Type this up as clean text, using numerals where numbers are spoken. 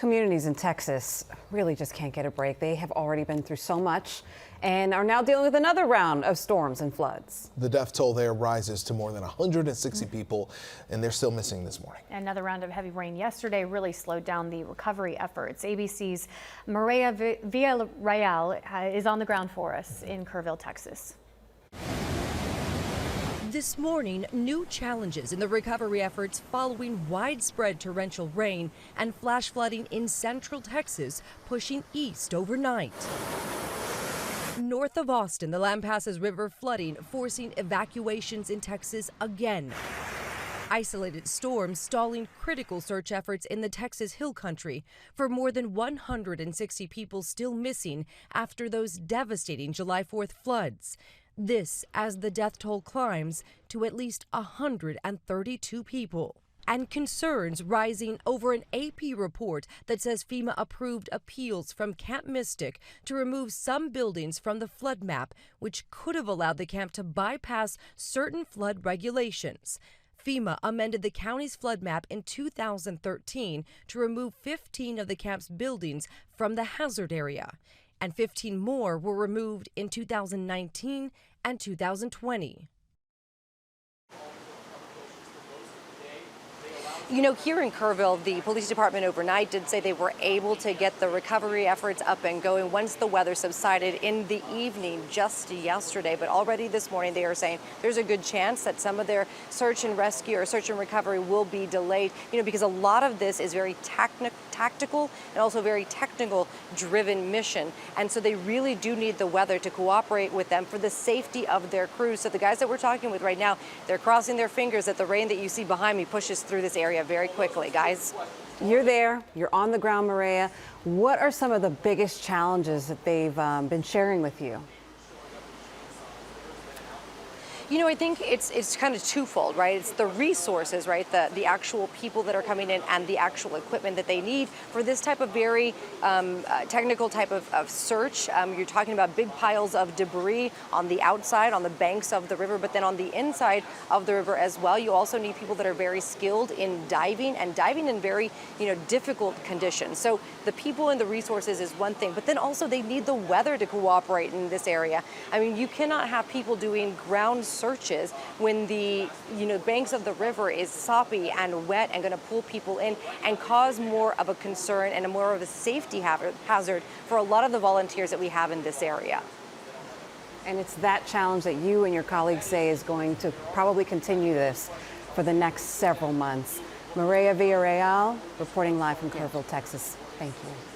Communities in Texas really just can't get a break. They have already been through so much and are now dealing with another round of storms and floods. The death toll there rises to more than 160 people, and they're still missing this morning. Another round of heavy rain yesterday really slowed down the recovery efforts. ABC's Mireya Villarreal is on the ground for us in Kerrville, Texas. This morning, new challenges in the recovery efforts following widespread torrential rain and flash flooding in central Texas, pushing east overnight. North of Austin, the Lampasas River flooding, forcing evacuations in Texas again. Isolated storms stalling critical search efforts in the Texas Hill Country, for more than 160 people still missing after those devastating July 4th floods. This as the death toll climbs to at least 132 people. And concerns rising over an AP report that says FEMA approved appeals from Camp Mystic to remove some buildings from the flood map, which could have allowed the camp to bypass certain flood regulations. FEMA amended the county's flood map in 2013 to remove 15 of the camp's buildings from the hazard area, and 15 more were removed in 2019 and 2020. You know, here in Kerrville, the police department overnight did say they were able to get the recovery efforts up and going once the weather subsided in the evening just yesterday. But already this morning, they are saying there's a good chance that some of their search and rescue or search and recovery will be delayed, you know, because a lot of this is very tactical and also very technical driven mission. And so they really do need the weather to cooperate with them for the safety of their crews. So the guys that we're talking with right now, they're crossing their fingers that the rain that you see behind me pushes through this area very quickly, guys. You're there, you're on the ground, Mireya. What are some of the biggest challenges that they've been sharing with you? You know, I think it's kind of twofold, right? It's the resources, right? The actual people that are coming in and the actual equipment that they need for this type of very technical type of search. You're talking about big piles of debris on the outside, on the banks of the river, but then on the inside of the river as well. You also need people that are very skilled in diving and diving in very, difficult conditions. So the people and the resources is one thing, but then also they need the weather to cooperate in this area. I mean, you cannot have people doing ground searches when the banks of the river is soppy and wet and going to pull people in and cause more of a concern and more of a safety hazard for a lot of the volunteers that we have in this area. And it's that challenge that you and your colleagues say is going to probably continue this for the next several months. Mireya Villarreal reporting live from Kerrville, Texas. Thank you.